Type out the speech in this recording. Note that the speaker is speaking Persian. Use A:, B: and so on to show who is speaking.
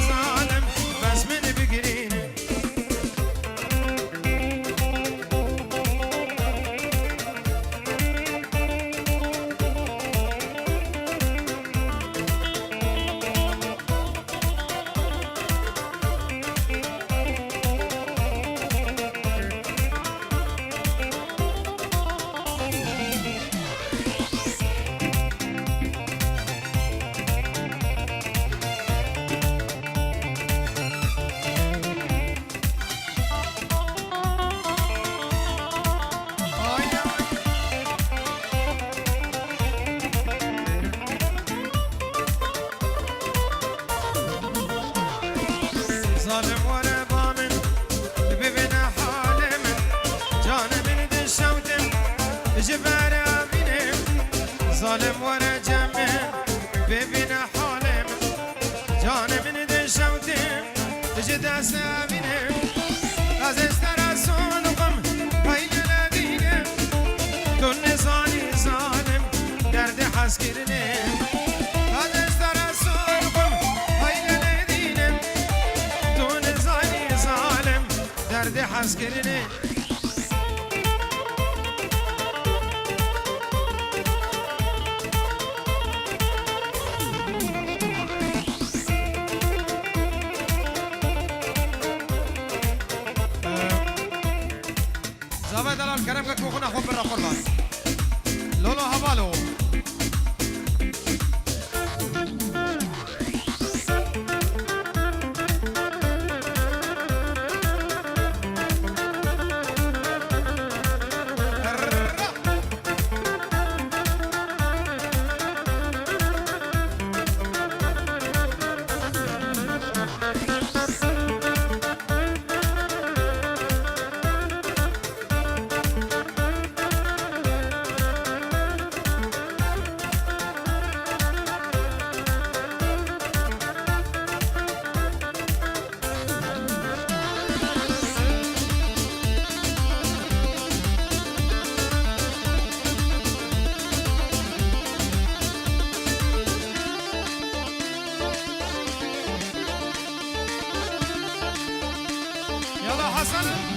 A: ظالم بس من بقرينه ظالم ورا ضامن ببنا حالم جان من دشوتم جبارا بينم ظالم ورا جمن ببنا حالم جان من دشوتم جداسا بينم از استرا صدقم هاي لبينم دون زاني ظالم درد حس كرنم از استرا صدقم هاي لبينم درد حس کرنه زاویه دلال کرم که کوخونه خوب برا قربان لولو حوالو يلا حسن